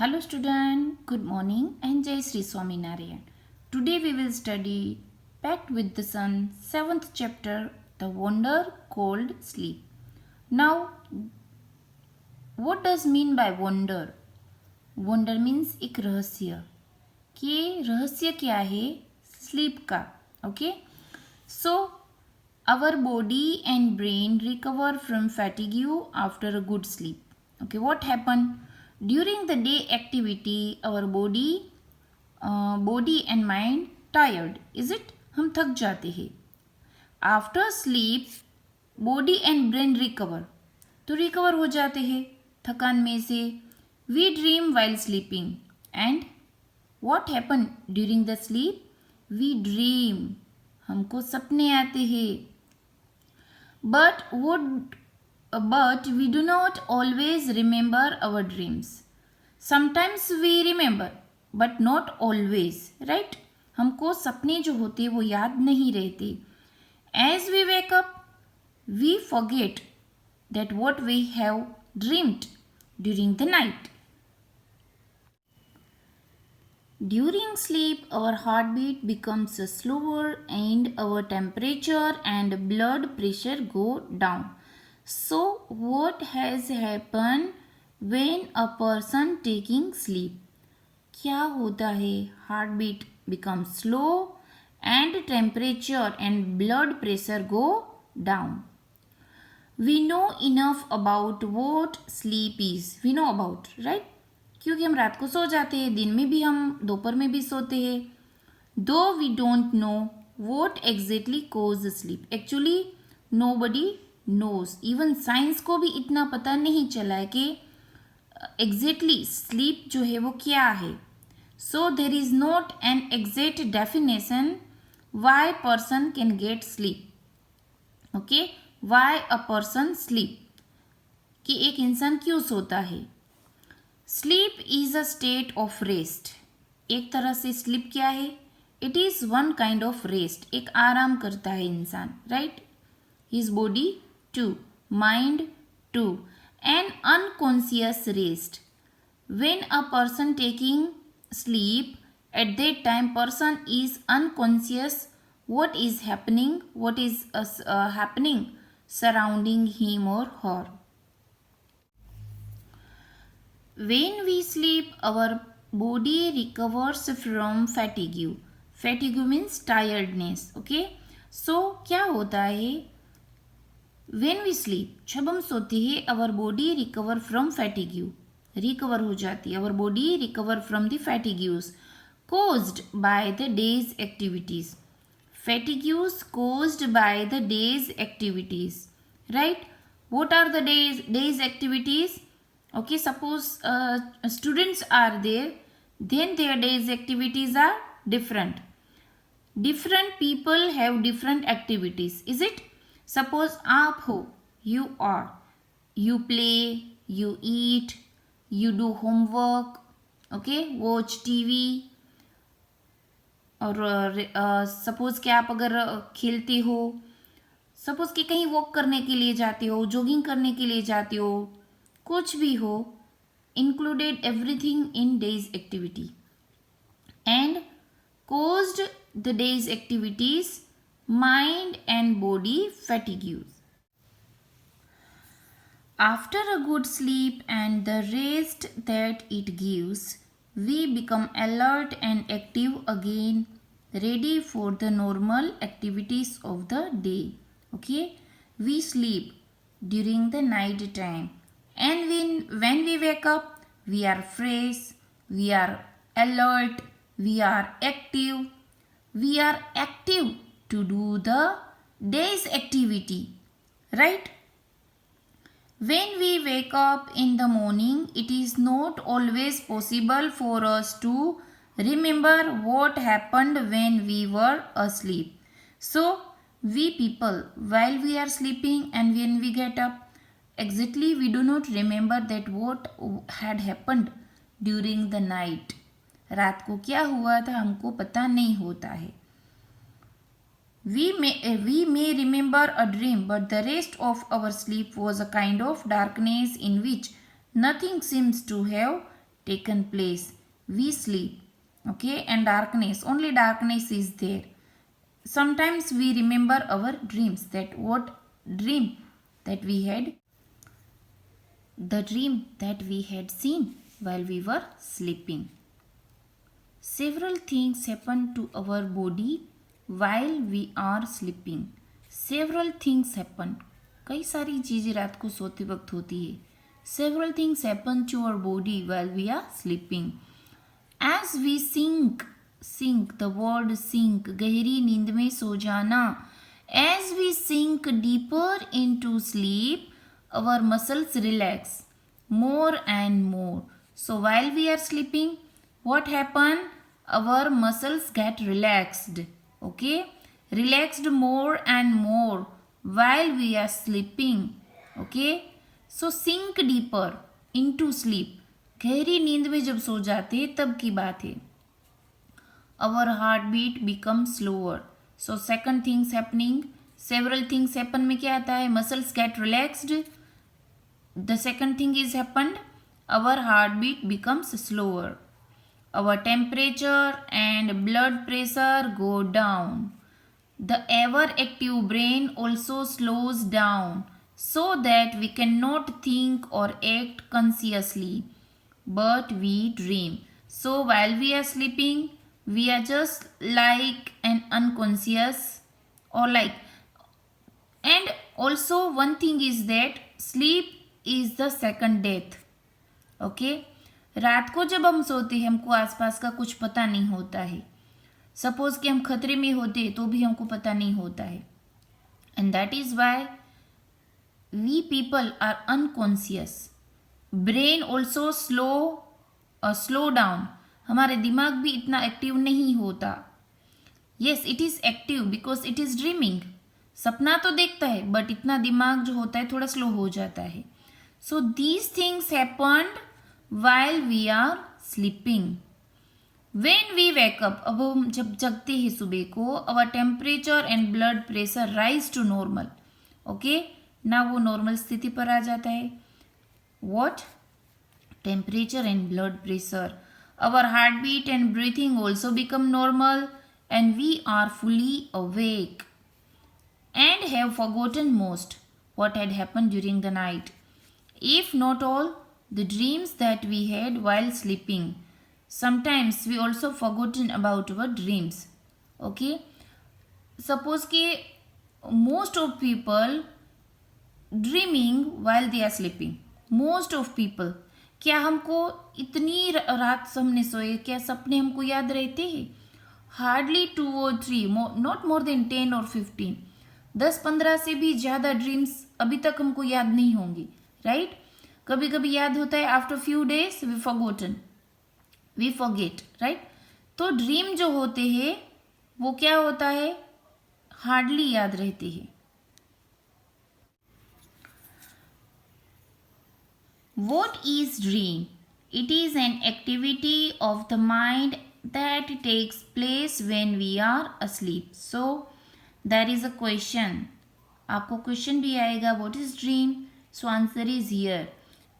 Hello student, good morning and Jai Sri Swaminarayan. Today we will study Pact with the Sun 7th chapter, The Wonder Called Sleep. Now, what does mean by wonder? Wonder means एक रहस्य. कि रहस्य क्या है sleep का. Okay. So, our body and brain recover from fatigue after a good sleep. Okay, what happened? During the day activity, our body and mind tired. Is it? हम थक जाते हैं. After sleep, body and brain recover. तो recover हो जाते हैं थकान में से. We dream while sleeping. And what happened during the sleep? We dream. हमको सपने आते हैं. But we do not always remember our dreams. Sometimes we remember, but not always, right? हमको सपने जो होते हैं वो याद नहीं रहते. As we wake up, we forget that what we have dreamed during the night. During sleep, our heartbeat becomes slower and our temperature and blood pressure go down. So, what has happened when a person taking sleep? क्या होता है? Heartbeat becomes slow and temperature and blood pressure go down. We know enough about what sleep is. We know about, right? क्योंकि हम रात को सो जाते हैं, दिन में भी हम दोपहर में भी सोते हैं. Though we don't know what exactly cause sleep. Actually nobody knows. Even science को भी इतना पता नहीं चला है कि एग्जैक्टली स्लीप जो है वो क्या है. So there is not an exact definition why person can get sleep. Okay, why a person sleep, कि एक इंसान क्यों सोता है. Sleep is a state of rest. एक तरह से स्लीप क्या है? It is one kind of rest. एक आराम करता है इंसान, right? His body too, mind too, an unconscious rest. When a person taking sleep, at that time person is unconscious what is happening surrounding him or her. When we sleep, our body recovers from fatigue. Fatigue means tiredness. Okay, so क्या होता है? When we sleep, जब हम सोते हैं, our body recover from fatigue. Recover हो जाती है. Our body recover from the fatigues caused by the day's activities. Fatigues caused by the day's activities. Right? What are the day's activities? Okay, suppose students are there, then their day's activities are different. Different people have different activities. Is it? Suppose आप हो, you are, you play, you eat, you do homework, okay, watch TV. और suppose कि आप अगर खेलते हो, suppose कि कहीं वॉक करने के लिए जाते हो, जॉगिंग करने के लिए जाते हो, कुछ भी हो, included everything in day's activity and caused the day's activities, mind and body fatigues. After a good sleep and the rest that it gives, we become alert and active again, ready for the normal activities of the day. Okay, we sleep during the night time. And when we wake up, we are fresh, we are alert, we are active. We are active to do the day's activity, right? When we wake up in the morning, it is not always possible for us to remember what happened when we were asleep. So, we people, while we are sleeping and when we get up, exactly we do not remember that what had happened during the night. रात को क्या हुआ था हमको पता नहीं होता है. We may remember a dream, but the rest of our sleep was a kind of darkness in which nothing seems to have taken place. We sleep, okay, and darkness, only darkness is there. Sometimes we remember our dreams, that what dream that we had, the dream that we had seen while we were sleeping. Several things happen to our body while we are sleeping. Several things happen. कई सारी चीज़ें रात को सोते वक्त होती है. Several things happen to our body while we are sleeping. As we sink, the word sink, गहरी नींद में सो जाना. As we sink deeper into sleep, our muscles relax more and more. So while we are sleeping, what happen? Our muscles get relaxed, okay, relaxed more and more while we are sleeping, okay. So sink deeper into sleep, गहरी नींद में जब सो जाते हैं तब की बात है. Our heartbeat becomes slower. So second things happening, several things happen में क्या आता है? Muscles get relaxed. The second thing is happened, our heartbeat becomes slower. Our temperature and blood pressure go down. The ever active brain also slows down so that we cannot think or act consciously, but we dream. So while we are sleeping, we are just like an unconscious, or like, and also one thing is that sleep is the second death, okay. रात को जब हम सोते हैं हमको आसपास का कुछ पता नहीं होता है. सपोज कि हम खतरे में होते हैं तो भी हमको पता नहीं होता है. And that is why we people are unconscious. Brain also slow down. हमारे दिमाग भी इतना एक्टिव नहीं होता. Yes, it is active because it is dreaming. सपना तो देखता है बट इतना दिमाग जो होता है थोड़ा स्लो हो जाता है. So these things happened while we are sleeping. When we wake up, अब हम जब जगते हैं सुबह को, our temperature and blood pressure rise to normal. Okay, ना वो नॉर्मल स्थिति पर आ जाता है. What? Temperature and blood pressure. Our heartbeat and breathing also become normal and we are fully awake and have forgotten most what had happened during the night, if not all the dreams that we had while sleeping. Sometimes we also forgotten about our dreams, okay. Suppose कि most of people dreaming while they are sleeping. Most of people, क्या हमको इतनी रात हमने सोए, क्या सपने हमको याद रहते हैं? Hardly 2 or 3, not more than 10 or 15. 10-15 से भी ज़्यादा ड्रीम्स अभी तक हमको याद नहीं होंगी, राइट. कभी कभी याद होता है, after few days we forget, right. तो ड्रीम जो होते हैं वो क्या होता है, हार्डली याद रहते हैं. What is dream? It is an activity of the mind that takes place when we are asleep. So there is a question. आपको क्वेश्चन भी आएगा, what is dream? So answer is here.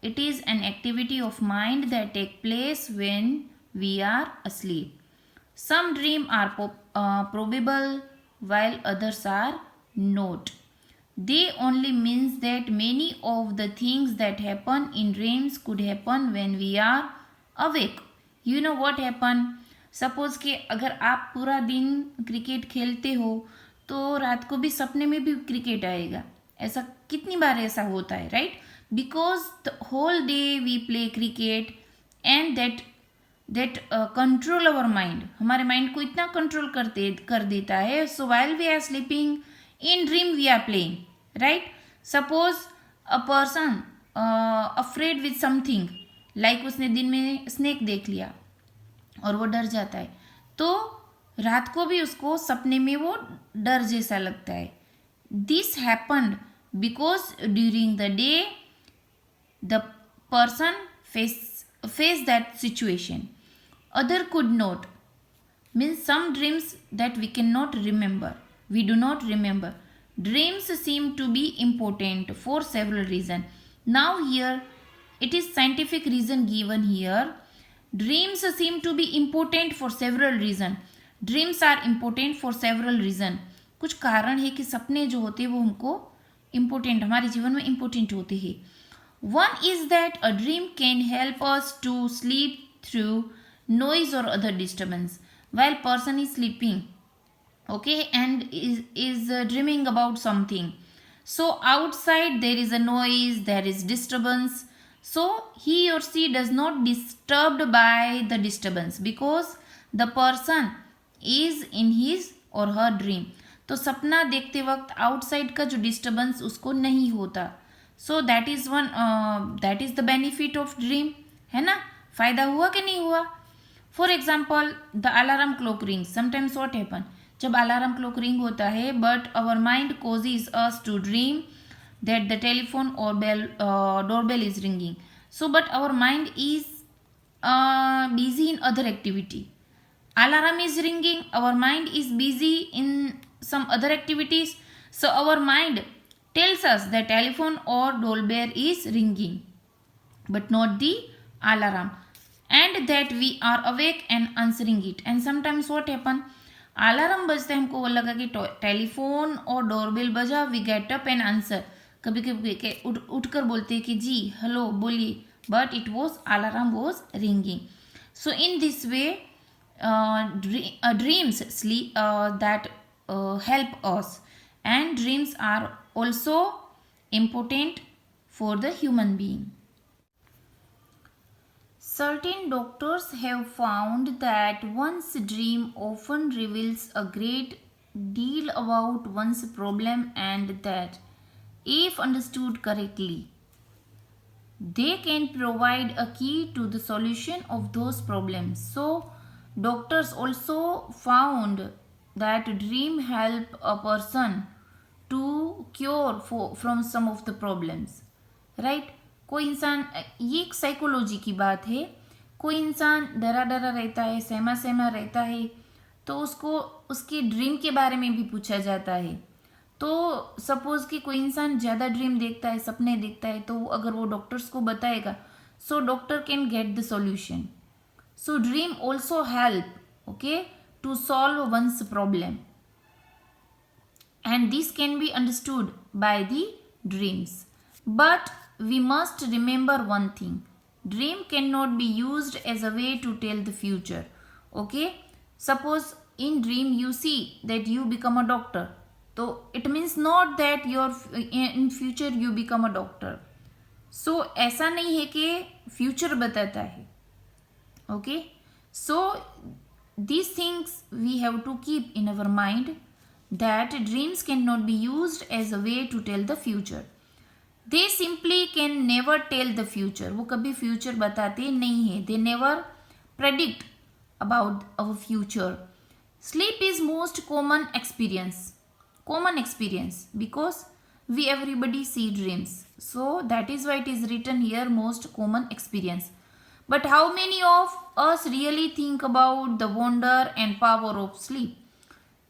It is an activity of mind that take place when we are asleep. Some dreams are probable while others are not. They only means that many of the things that happen in dreams could happen when we are awake. You know what happen? Suppose कि अगर आप पूरा दिन cricket खेलते हो तो रात को भी सपने में भी क्रिकेट आएगा. ऐसा कितनी बार ऐसा होता है, right. Because the whole day we play cricket and that control our mind. हमारे माइंड को इतना कंट्रोल कर देता है. So while we are sleeping, in dream we are playing, right. Suppose a person afraid with something, like उसने दिन में snake देख लिया और वो डर जाता है, तो रात को भी उसको सपने में वो डर जैसा लगता है. This happened because during the day the person face that situation. Other could not. Means some dreams that we cannot remember. We do not remember. Dreams seem to be important for several reasons. Now here it is scientific reason given here. Dreams seem to be important for several reasons. Dreams are important for several reasons. कुछ कारण है कि सपने जो होते हैं वो हमको इम्पोर्टेंट, हमारे जीवन में इम्पोर्टेंट होते हैं. One is that a dream can help us to sleep through noise or other disturbance while person is sleeping, okay, and is dreaming about something. So outside there is a noise, there is disturbance, so he or she does not disturbed by the disturbance because the person is in his or her dream. तो सपना देखते वक्त outside का जो disturbance उसको नहीं होता. So that is one, that is the benefit of dream, है ना. फायदा हुआ कि नहीं हुआ. For example the alarm clock ring. Sometimes what happen, जब अलार्म क्लॉक रिंग होता है but our mind causes us to dream that the telephone or doorbell is ringing. So but our mind is busy in other activity. Alarm is ringing, our mind is busy in some other activities, so our mind tells us that telephone or doorbell is ringing but not the alarm, and that we are awake and answering it. And sometimes what happen, alarm बजते हमको वो लगा कि telephone और doorbell बजा, we get up and answer. कभी कभी उठकर बोलते हैं कि जी हेलो बोलिए, but it was alarm was ringing. So in this way dreams sleep that help us, and dreams are also important for the human being. Certain doctors have found that one's dream often reveals a great deal about one's problem, and that, if understood correctly, they can provide a key to the solution of those problems. So, doctors also found that dream help a person to cure from some of the problems, right? कोई इंसान, ये एक psychology की बात है, कोई इंसान डरा डरा रहता है, सहमा सहमा रहता है, तो उसको उसके ड्रीम के बारे में भी पूछा जाता है. तो सपोज कि कोई इंसान ज़्यादा ड्रीम देखता है, सपने देखता है, तो अगर वो डॉक्टर्स को बताएगा, so doctor can get the solution. So dream also help, okay, to solve once problem, and this can be understood by the dreams. But we must remember one thing, dream cannot be used as a way to tell the future, okay. Suppose in dream you see that you become a doctor, so it means not that your in future you become a doctor. So ऐसा नहीं है कि future बताता है, okay. So these things we have to keep in our mind, that dreams cannot be used as a way to tell the future. They simply can never tell the future. वो कभी future बताते नहीं है. They never predict about our future. Sleep is most common experience. Common experience because we everybody see dreams. So that is why it is written here, most common experience. But how many of us really think about the wonder and power of sleep?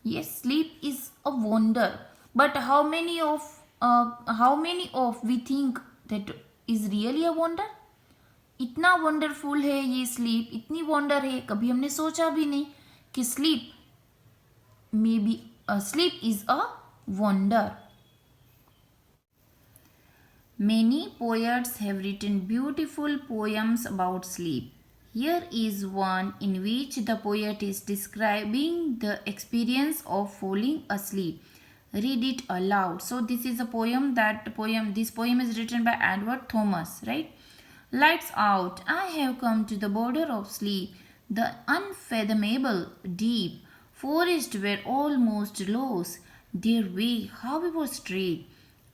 Yes, sleep is a wonder, but how many of we think that is really a wonder? इतना wonderful है ये sleep, इतनी wonder है, कभी हमने सोचा भी नहीं कि sleep may be, sleep is a wonder. Many poets have written beautiful poems about sleep. Here is one in which the poet is describing the experience of falling asleep. Read it aloud. So this is a poem. This poem is written by Edward Thomas, right? Lights out. I have come to the border of sleep, the unfathomable deep forest where almost lost their way, however straight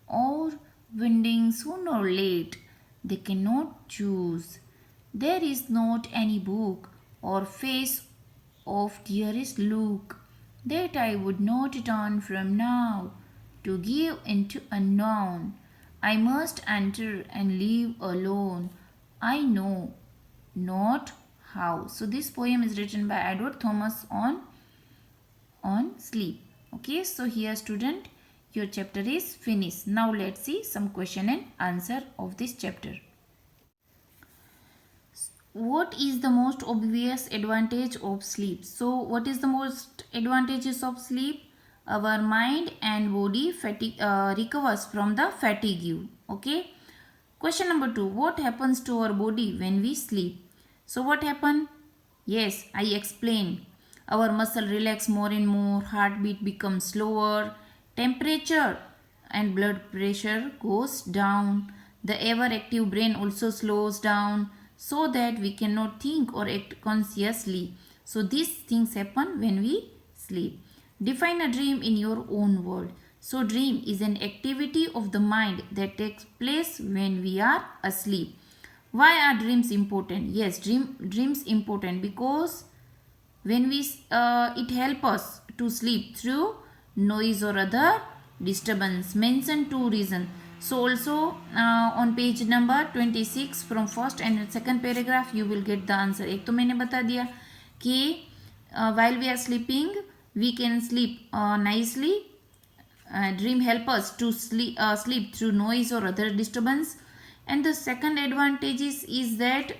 or winding, sooner or late they cannot choose. There is not any book or face of dearest look that I would not turn from now to give into unknown. I must enter and leave alone. I know not how. So this poem is written by Edward Thomas on sleep. Okay, so here student, your chapter is finished. Now let's see some question and answer of this chapter. what is the most obvious advantage of sleep? So what is the most advantages of sleep? Our mind and body recovers from the fatigue. Okay. Question number 2, what happens to our body when we sleep? So what happened? Yes, I explained. Our muscle relax more and more, heartbeat becomes slower, temperature and blood pressure goes down. The ever active brain also slows down so that we cannot think or act consciously. So these things happen when we sleep. Define a dream in your own word. So dream is an activity of the mind that takes place when we are asleep. Why are dreams important? Yes, dreams important because when we it help us to sleep through noise or other disturbance. Mention two reasons. So also on page number 26 from first and second paragraph you will get the answer. एक तो मैंने बता दिया कि while we are sleeping we can sleep nicely. Dream help us to sleep through noise or other disturbance. And the second advantage is that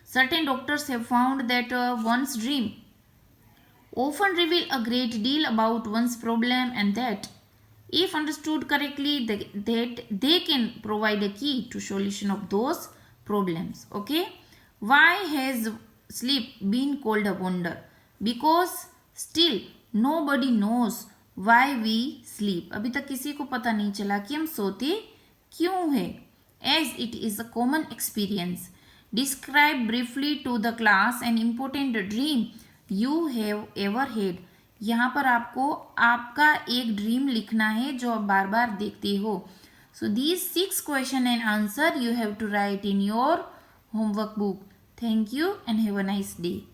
certain doctors have found that one's dream often reveal a great deal about one's problem, and that if understood correctly that they can provide a key to solution of those problems. Okay, why has sleep been called a wonder? Because still nobody knows why we sleep. अभी तक किसी को पता नहीं चला कि हम सोते क्यों है. As it is a common experience, describe briefly to the class an important dream you have ever had. यहाँ पर आपको आपका एक ड्रीम लिखना है जो आप बार बार देखते हो. So these 6 question and answer you have to write in your homework book. Thank you and have a nice day.